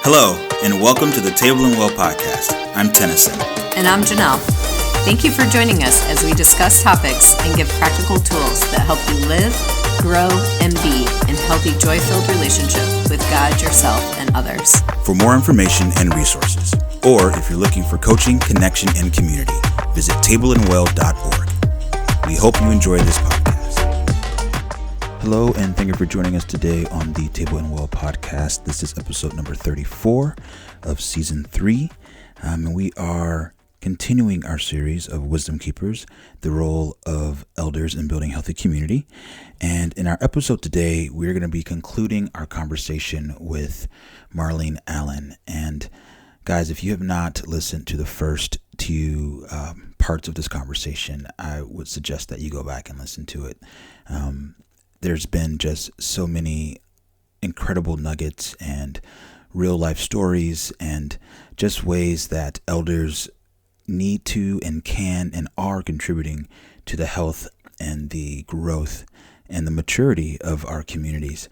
Hello, and welcome to the Table and Well podcast. I'm Tennison. And I'm Ginelle. Thank you for joining us as we discuss topics and give practical tools that help you live, grow, and be in healthy, joy-filled relationship with God, yourself, and others. For more information and resources, or if you're looking for coaching, connection, and community, visit tableandwell.org. We hope you enjoy this podcast. Hello, and thank you for joining us today on the Table and Well podcast. This is episode number 34 of season 3, and we are continuing our series of Wisdom Keepers, the role of elders in building healthy community. And in our episode today, we're going to be concluding our conversation with Marlene Allen. And guys, if you have not listened to the first two parts of this conversation, I would suggest that you go back and listen to it. There's been just so many incredible nuggets and real life stories and just ways that elders need to and can and are contributing to the health and the growth and the maturity of our communities.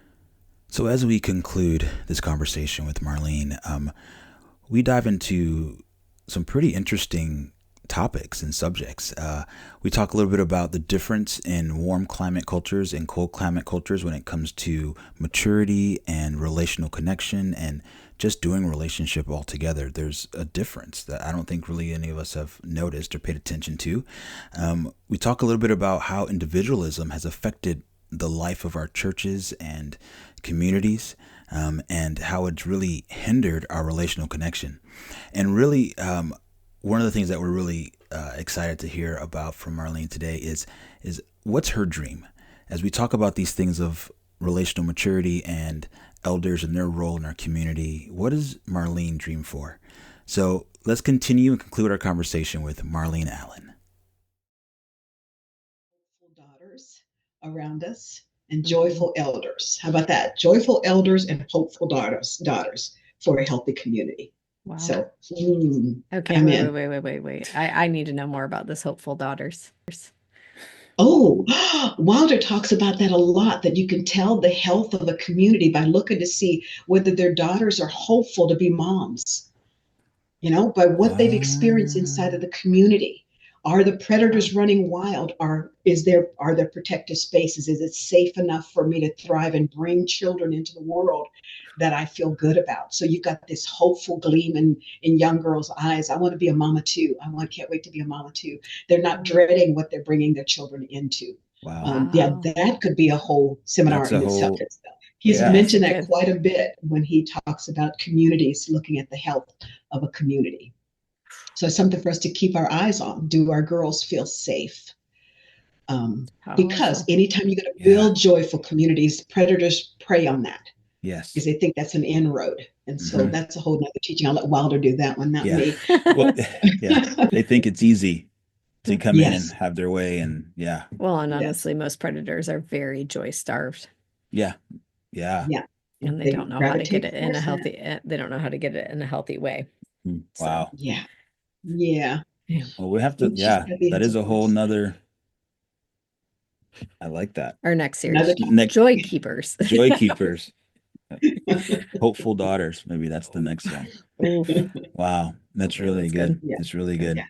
So as we conclude this conversation with Marlene, we dive into some pretty interesting topics and subjects. We talk a little bit about the difference in warm climate cultures and cold climate cultures when it comes to maturity and relational connection and just doing relationship altogether. There's a difference that I don't think really any of us have noticed or paid attention to. We talk a little bit about how individualism has affected the life of our churches and communities, and how it's really hindered our relational connection. And really, one of the things that we're really excited to hear about from Marlene today is what's her dream? As we talk about these things of relational maturity and elders and their role in our community, what does Marlene dream for? So let's continue and conclude our conversation with Marlene Allen. Daughters around us and joyful elders. How about that? Joyful elders and hopeful daughters for a healthy community. Wow. So, okay, wait. I need to know more about this hopeful daughters. Oh, Wilder talks about that a lot, that you can tell the health of a community by looking to see whether their daughters are hopeful to be moms, by what they've experienced inside of the community. Are the predators running wild? Are there protective spaces? Is it safe enough for me to thrive and bring children into the world that I feel good about? So you've got this hopeful gleam in young girls' eyes. I want to be a mama too. Can't wait to be a mama too. They're not dreading what they're bringing their children into. Wow. Yeah, that could be a whole seminar in itself. He's mentioned that quite a bit when he talks about communities, looking at the health of a community. So it's something for us to keep our eyes on. Do our girls feel safe? Because anytime you're going to build joyful communities, predators prey on that. Yes. Because they think that's an inroad. And so that's a whole nother teaching. I'll let Wilder do that one, not me. Well, they think it's easy to come in and have their way. And Well, and honestly, most predators are very joy starved. Yeah. And they don't know how to get it in a healthy. They don't know how to get it in a healthy way. Wow. So, yeah. Well, we have to. That is a whole nother. I like that. Our next series, Joy Keepers. Joy Keepers. Hopeful daughters. Maybe that's the next one. Wow, that's really good. It's really good. Yeah.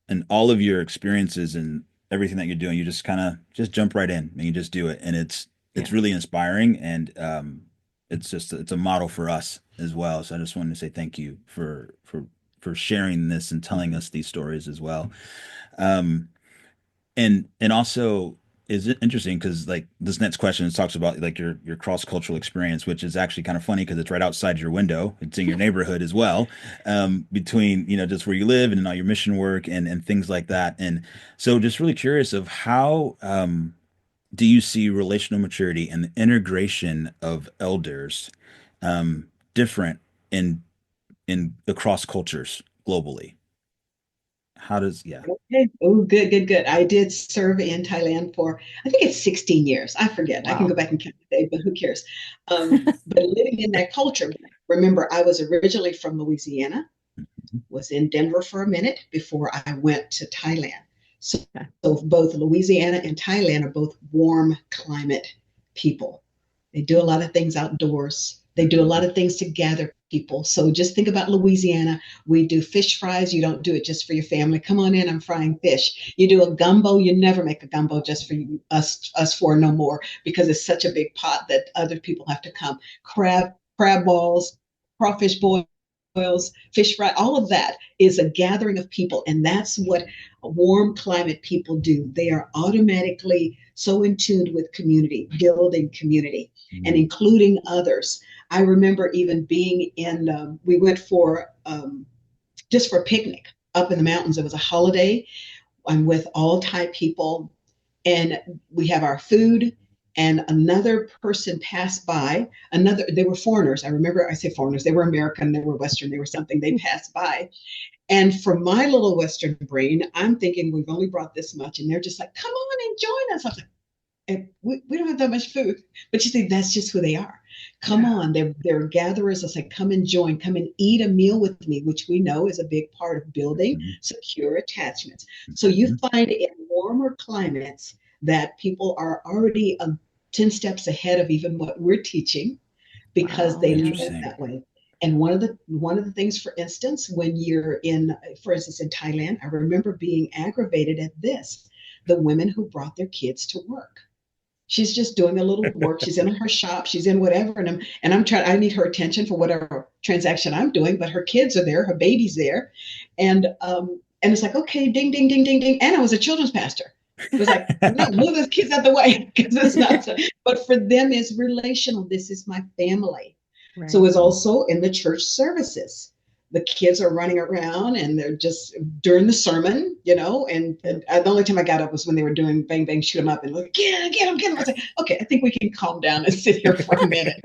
And all of your experiences and everything that you're doing, you just kind of jump right in and you just do it, and it's really inspiring, and it's a model for us as well. So I just wanted to say thank you for sharing this and telling us these stories as well. And also is it interesting because like this next question talks about like your cross-cultural experience, which is actually kind of funny because it's right outside your window. It's in your neighborhood as well, between, just where you live and all your mission work and things like that. And so just really curious of how, do you see relational maturity and the integration of elders, different in across cultures globally? How does, Okay. Oh, good. I did serve in Thailand for, I think it's 16 years. I forget. Wow. I can go back and count the day, but who cares? But living in that culture, remember, I was originally from Louisiana, was in Denver for a minute before I went to Thailand. So both Louisiana and Thailand are both warm climate people. They do a lot of things outdoors. They do a lot of things to gather people. So just think about Louisiana. We do fish fries. You don't do it just for your family. Come on in, I'm frying fish. You do a gumbo. You never make a gumbo just for us four no more, because it's such a big pot that other people have to come. Crab balls, crawfish boils, fish fry, all of that is a gathering of people. And that's what warm climate people do. They are automatically so in tune with community, building community, and including others. I remember even being we went for just for a picnic up in the mountains. It was a holiday. I'm with all Thai people, and we have our food. And another person passed by. They were foreigners. I remember, I say foreigners. They were American. They were Western. They were something. They passed by. And from my little Western brain, I'm thinking we've only brought this much, and they're just like, "Come on and join us." I was like, and we don't have that much food. But you see, that's just who they are. Come on, they're gatherers. I say, come and join, come and eat a meal with me, which we know is a big part of building secure attachments. So you find in warmer climates that people are already 10 steps ahead of even what we're teaching, because they live that way. And one of the things, for instance, when you're for instance, in Thailand, I remember being aggravated at this: the women who brought their kids to work. She's just doing a little work. She's in her shop. She's in whatever. And I'm trying, I need her attention for whatever transaction I'm doing, but her kids are there, her baby's there. And it's like, okay, ding, ding, ding, ding, ding. And I was a children's pastor. It was like, no, move those kids out the way, because it's not. But for them, it's relational. This is my family. Right. So it's also in the church services. The kids are running around and they're just during the sermon, and the only time I got up was when they were doing bang, bang, shoot them up and like, get him. I was like, okay, I think we can calm down and sit here for a minute.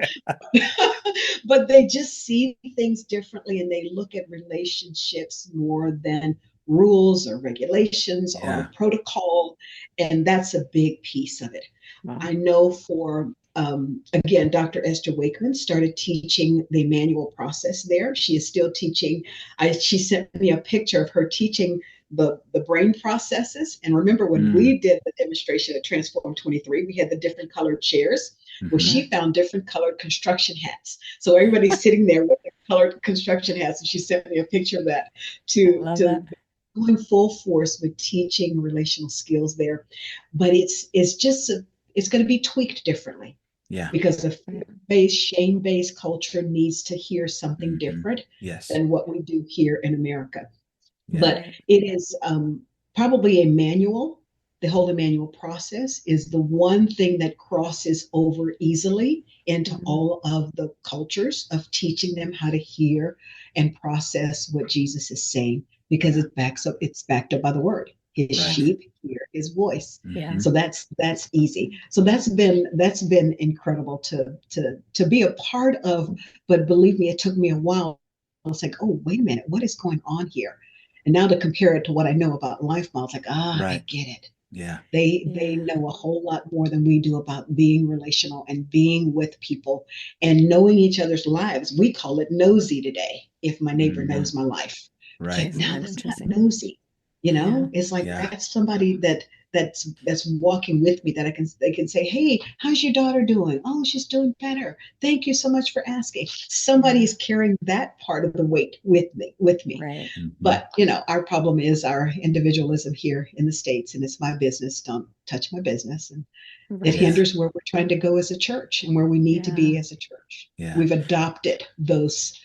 But they just see things differently, and they look at relationships more than rules or regulations or protocol. And that's a big piece of it. Wow. I know for again, Dr. Esther Wakeman started teaching the manual process there. She is still teaching. She sent me a picture of her teaching the brain processes. And remember when we did the demonstration at Transform 23, we had the different colored chairs. Well, she found different colored construction hats. So everybody's sitting there with their colored construction hats. And she sent me a picture of that to going full force with teaching relational skills there. But it's going to be tweaked differently. Yeah. Because the fear-based, shame-based culture needs to hear something different than what we do here in America. Yeah. But it is probably a manual. The whole manual process is the one thing that crosses over easily into all of the cultures of teaching them how to hear and process what Jesus is saying, because it's backed up by the word. His sheep hear his voice. Yeah. So that's easy. So that's been incredible to be a part of. But believe me, it took me a while. I was like, oh, wait a minute, what is going on here? And now to compare it to what I know about life models, like, I get it. Yeah. They know a whole lot more than we do about being relational and being with people and knowing each other's lives. We call it nosy today. If my neighbor knows my life. Right. It's like, no, it's not nosy. It's like that's somebody that's walking with me that they can say, hey, how's your daughter doing? Oh, she's doing better. Thank you so much for asking. Somebody is carrying that part of the weight with me. Right. But, our problem is our individualism here in the States, and it's my business. Don't touch my business. And it hinders where we're trying to go as a church and where we need to be as a church. Yeah. We've adopted those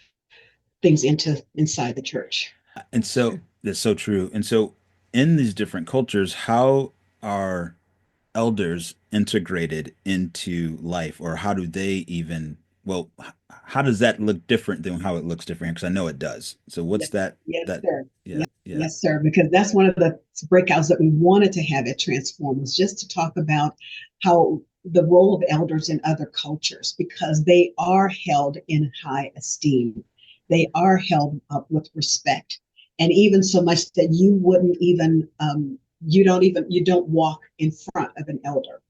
things inside the church. And so that's so true. And so in these different cultures, how are elders integrated into life, or how do they how does that look different than how it looks different? Because I know it does. So what's that? Yes, sir. Yes, sir. Because that's one of the breakouts that we wanted to have at Transform, was just to talk about how the role of elders in other cultures, because they are held in high esteem. They are held up with respect. And even so much that you wouldn't even, you don't walk in front of an elder.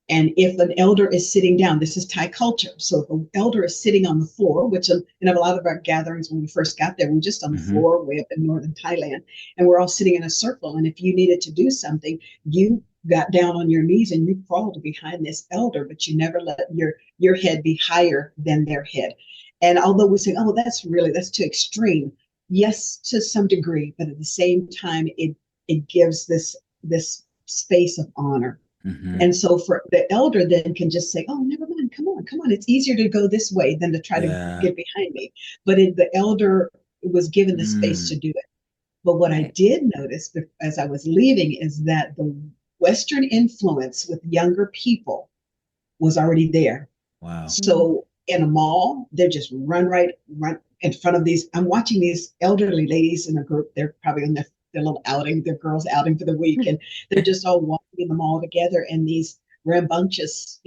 And if an elder is sitting down, this is Thai culture. So if an elder is sitting on the floor, which in a lot of our gatherings when we first got there, we're just on the floor way up in northern Thailand, and we're all sitting in a circle. And if you needed to do something, you got down on your knees and you crawled behind this elder, but you never let your head be higher than their head. And although we say, oh, that's too extreme, yes, to some degree, but at the same time, it gives this space of honor. Mm-hmm. And so for the elder then can just say, oh, never mind, come on. It's easier to go this way than to try to Yeah. get behind me. But the elder was given the space Mm. to do it. But what I Right. did notice as I was leaving is that the Western influence with younger people was already there. Wow. So in a mall, they just run in front of these. I'm watching these elderly ladies in a group. They're probably on their little outing, their girls' outing for the week, and they're just all walking in the mall together. And these rambunctious,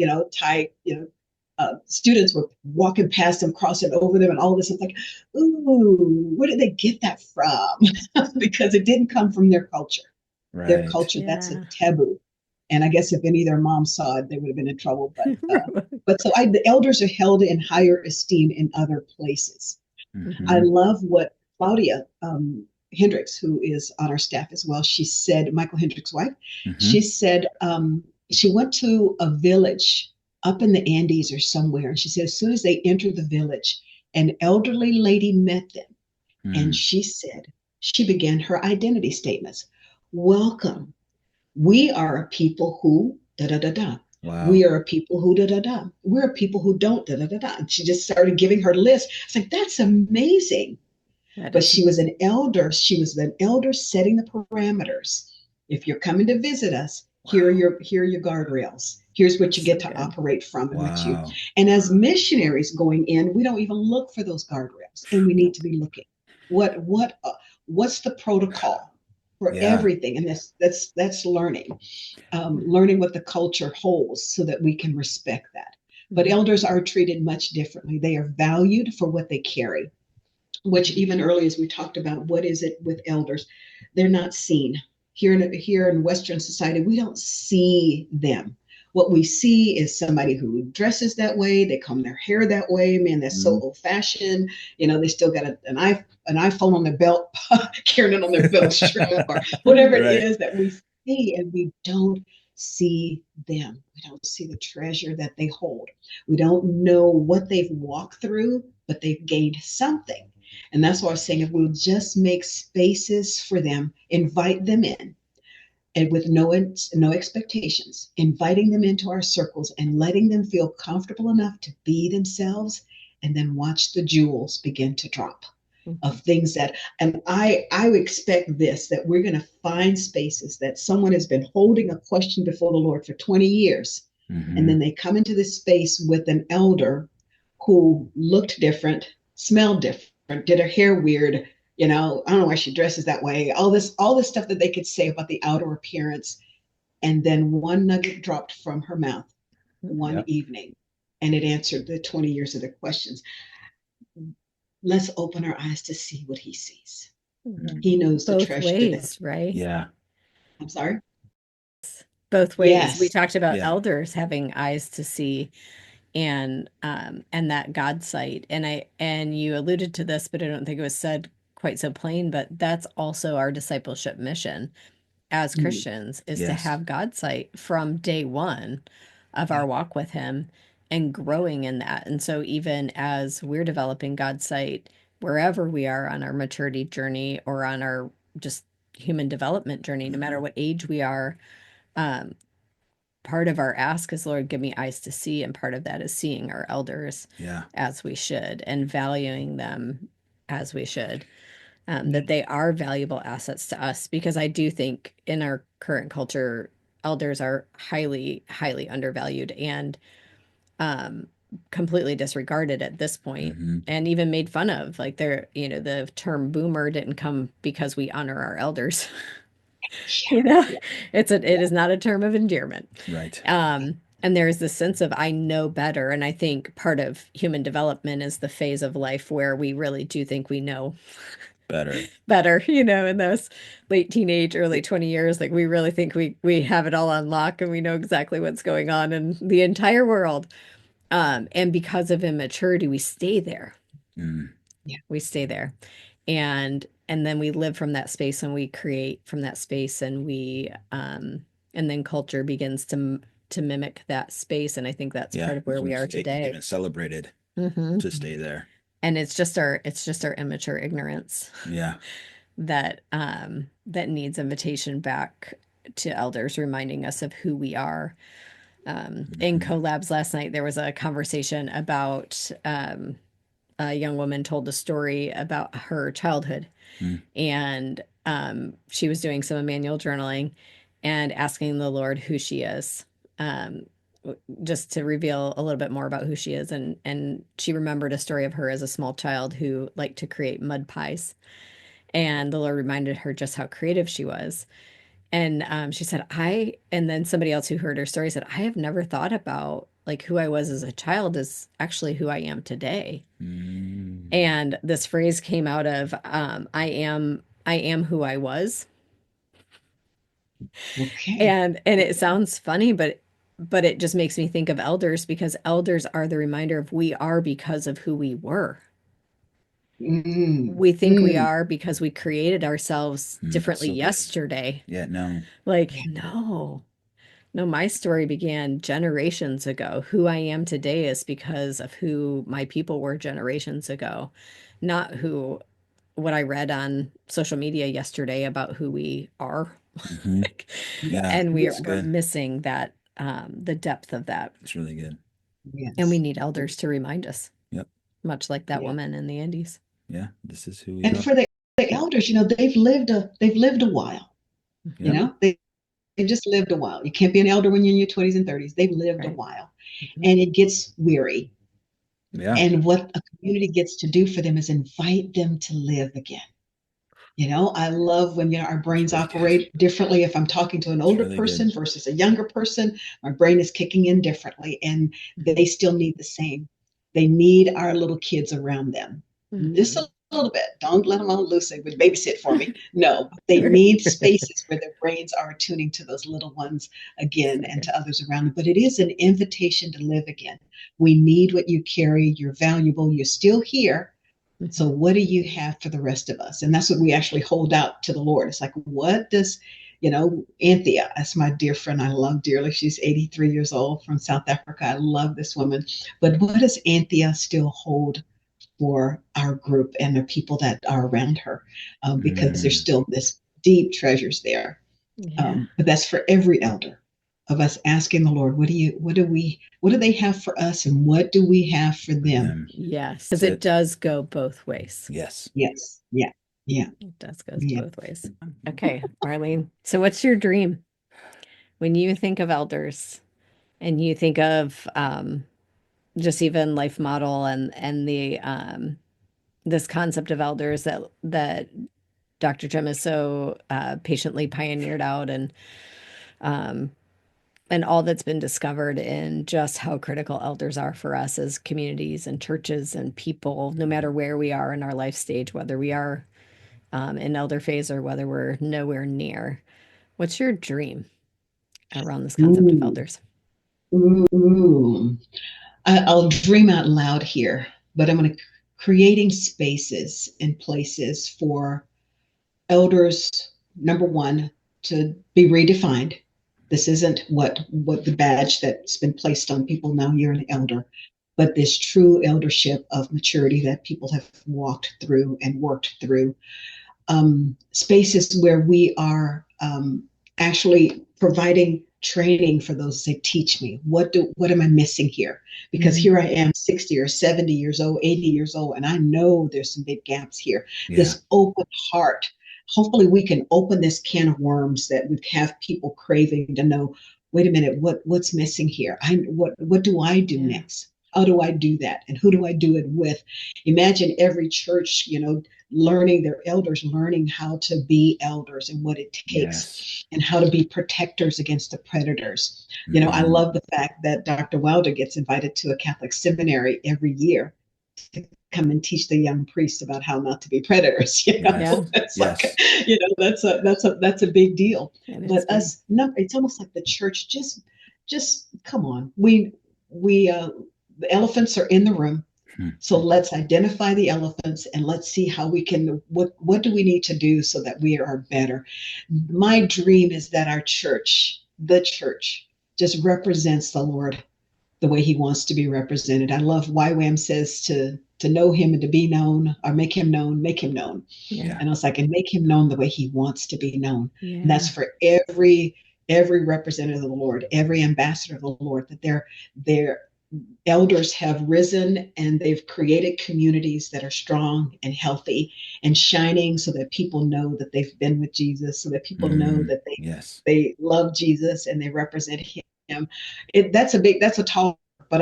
students were walking past them, crossing over them, and all this. It's like, ooh, where did they get that from? Because it didn't come from their culture. Their Right. culture, that's a taboo. And I guess if any of their moms saw it, they would have been in trouble. But the elders are held in higher esteem in other places. I Mm-hmm. love what Claudia Hendricks, who is on our staff as well, she said, Michael Hendricks' wife, Mm-hmm. she said she went to a village up in the Andes or somewhere. And she said, as soon as they entered the village, an elderly lady met them. And Mm. she said, she began her identity statements. Welcome. We are a people who da da da da. Wow. We are a people who da da da. We're a people who don't da da da da. And she just started giving her list. It's like, that's amazing. But she was an elder. She was an elder setting the parameters. If you're coming to visit us, here are your guardrails. Here's what you get to operate from and what you. Wow. And as missionaries going in, we don't even look for those guardrails, and we need to be looking. What's the protocol for Yeah. everything? And that's learning, learning what the culture holds, so that we can respect that. But elders are treated much differently. They are valued for what they carry, which even earlier as we talked about, what is it with elders? They're not seen. Here in Western society, we don't see them. What we see is somebody who dresses that way, they comb their hair that way. Man, that's so Mm. old fashioned. They still got an iPhone on their belt, carrying it on their belt strap, or whatever it Right. is that we see, and we don't see them. We don't see the treasure that they hold. We don't know what they've walked through, but they've gained something. And that's why I was saying, if we'll just make spaces for them, invite them in, and with no expectations, inviting them into our circles and letting them feel comfortable enough to be themselves, and then watch the jewels begin to drop of things that, and I would expect this, that we're going to find spaces that someone has been holding a question before the Lord for 20 years. Mm-hmm. And then they come into this space with an elder who looked different, smelled different, did her hair weird. I don't know why she dresses that way. All this stuff that they could say about the outer appearance. And then one nugget dropped from her mouth one Yep. evening, and it answered the 20 years of their questions. Let's open our eyes to see what he sees. He knows the Both treasure ways, right? Yeah. I'm sorry. Both ways. We Yes. talked about Yeah. elders having eyes to see and that God sight. And you alluded to this, but I don't think it was said quite so plain, but that's also our discipleship mission as Christians, is to Yes. have God sight from day one of our walk with him and growing in that. And so even as we're developing God's sight, wherever we are on our maturity journey or on our just human development journey, no matter what age we are, um, part of our ask is, Lord, give me eyes to see. And part of that is seeing our elders Yeah. as we should and valuing them as we should. That they are valuable assets to us, because I do think in our current culture, elders are highly, highly undervalued and um, completely disregarded at this point, Mm-hmm. and even made fun of. Like the term boomer didn't come because we honor our elders. you know, Yeah. it is not a term of endearment. Right. And there's this sense of I know better. And I think part of human development is the phase of life where we really do think we know Better. better, in those late teenage, early 20 years. Like we really think we have it all on lock and we know exactly what's going on in the entire world. And because of immaturity, we stay there. Mm. Yeah. We stay there. And then we live from that space and we create from that space and we And then culture begins to mimic that space. And I think that's part of where we are today. Even celebrated to stay there. And it's just our immature ignorance. Yeah. That needs invitation back to elders, reminding us of who we are. In collabs last night, there was a conversation about a young woman told a story about her childhood, and she was doing some manual journaling and asking the Lord who she is, just to reveal a little bit more about who she is. And she remembered a story of her as a small child who liked to create mud pies. And the Lord reminded her just how creative she was. And she said, and then somebody else who heard her story said, I have never thought about like who I was as a child is actually who I am today. And this phrase came out of, I am who I was. Okay. And it sounds funny, but it just makes me think of elders, because elders are the reminder of we are because of who we were. We think we are because we created ourselves differently yesterday. Yeah, no. Like, no, my story began generations ago. Who I am today is because of who my people were generations ago, not what I read on social media yesterday about who we are. Yeah, and we're missing that, the depth of that. It's really good. Yes. And we need elders to remind us. Yep. Much like that woman in the Andes. Yeah, this is who we are. And for the elders, they've lived a while. Yep. They've just lived a while. You can't be an elder when you're in your 20s and 30s. They've lived a while. And it gets weary. Yeah. And what a community gets to do for them is invite them to live again. I love when our brains operate differently. If I'm talking to an older person versus a younger person, my brain is kicking in differently, and they still need the same. They need our little kids around them. Just a little bit. Don't let them on loose and babysit for me. No, they need spaces where their brains are tuning to those little ones again and to others around them. But it is an invitation to live again. We need what you carry. You're valuable. You're still here. So what do you have for the rest of us? And that's what we actually hold out to the Lord. It's like, what does, Anthea, that's my dear friend I love dearly. She's 83 years old from South Africa. I love this woman. But what does Anthea still hold for our group and the people that are around her? Because there's still this deep treasures there. Yeah. But that's for every elder, of us asking the Lord, what do they have for us, and what do we have for them? Yes, because it does go both ways. Yes. Yes. Yeah. Yeah. It does go both ways. Okay, Marlene. So what's your dream when you think of elders and you think of just even Life Model and the this concept of elders that Dr. Jim has so patiently pioneered out, and all that's been discovered in just how critical elders are for us as communities and churches and people, no matter where we are in our life stage, whether we are in elder phase or whether we're nowhere near. What's your dream around this concept of elders? I'll dream out loud here, but I'm going to creating spaces and places for elders, number one, to be redefined. This isn't what the badge that's been placed on people now, you're an elder, but this true eldership of maturity that people have walked through and worked through. Spaces where we are actually providing training for those who say, teach me, what am I missing here? Because here I am 60 or 70 years old, 80 years old, and I know there's some big gaps here. Yeah. This open heart. Hopefully we can open this can of worms that we have people craving to know, wait a minute, what's missing here? What do I do next? How do I do that? And who do I do it with? Imagine every church, learning their elders, learning how to be elders and what it takes, and how to be protectors against the predators. I love the fact that Dr. Wilder gets invited to a Catholic seminary every year to come and teach the young priests about how not to be predators. That's that's a big deal. But it's almost like the church just come on. We the elephants are in the room. So let's identify the elephants and let's see how we can, what do we need to do so that we are better? My dream is that our church the church just represents the Lord the way he wants to be represented. I love YWAM says to know him and to be known, or make him known, make him known. Yeah. And I was like, and make him known the way he wants to be known. Yeah. And that's for every representative of the Lord, every ambassador of the Lord, that their elders have risen and they've created communities that are strong and healthy and shining, so that people know that they've been with Jesus, so that people know that they love Jesus and they represent him. That's a tall, but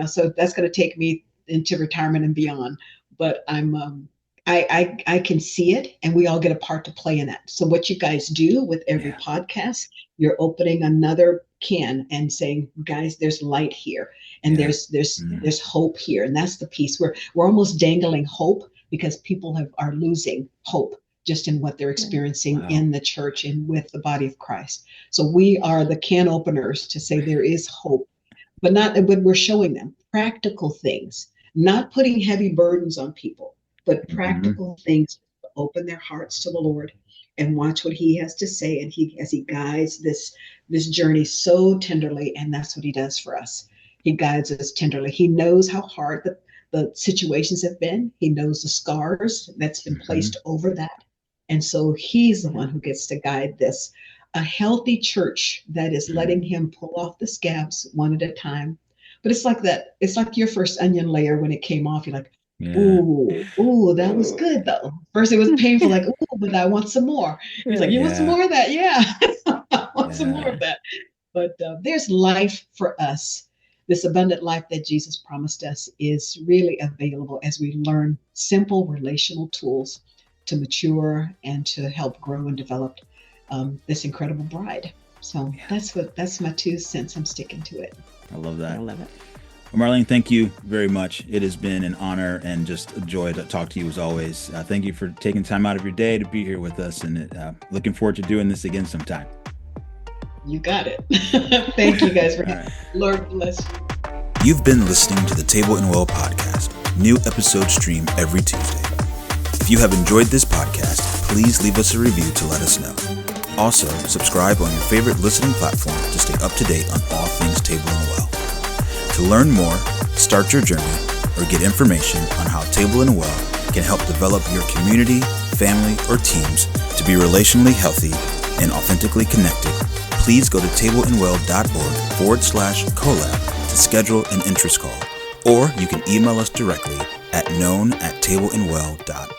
so that's going to take me into retirement and beyond. But I can see it, and we all get a part to play in that. So what you guys do with every podcast, you're opening another can and saying, guys, there's light here, and there's hope here, and that's the piece. We're almost dangling hope, because people are losing hope just in what they're experiencing in the church and with the body of Christ. So we are the can openers to say there is hope, but we're showing them practical things, not putting heavy burdens on people, but practical things to open their hearts to the Lord and watch what he has to say. And as he guides this journey so tenderly, and that's what he does for us. He guides us tenderly. He knows how hard the situations have been. He knows the scars that's been placed over that. And so he's the one who gets to guide this. A healthy church that is letting him pull off the scabs one at a time. But it's like that. It's like your first onion layer when it came off. You're like, ooh, that was good though. First it was painful, like, ooh, but I want some more. He's like, you want some more of that? Yeah, I want some more of that. But there's life for us. This abundant life that Jesus promised us is really available as we learn simple relational tools to mature and to help grow and develop this incredible bride. So that's my 2 cents. I'm sticking to it. I love that. I love it. Well, Marlene, thank you very much. It has been an honor and just a joy to talk to you as always. Thank you for taking time out of your day to be here with us, and looking forward to doing this again sometime. You got it. Thank you guys for right. Lord bless you. You've been listening to the Table and Well podcast. New episodes stream every Tuesday. If you have enjoyed this podcast, please leave us a review to let us know. Also, subscribe on your favorite listening platform to stay up to date on all things Table and Well. To learn more, start your journey, or get information on how Table and Well can help develop your community, family, or teams to be relationally healthy and authentically connected, please go to tableandwell.org/collab to schedule an interest call, or you can email us directly at known@tableandwell.org.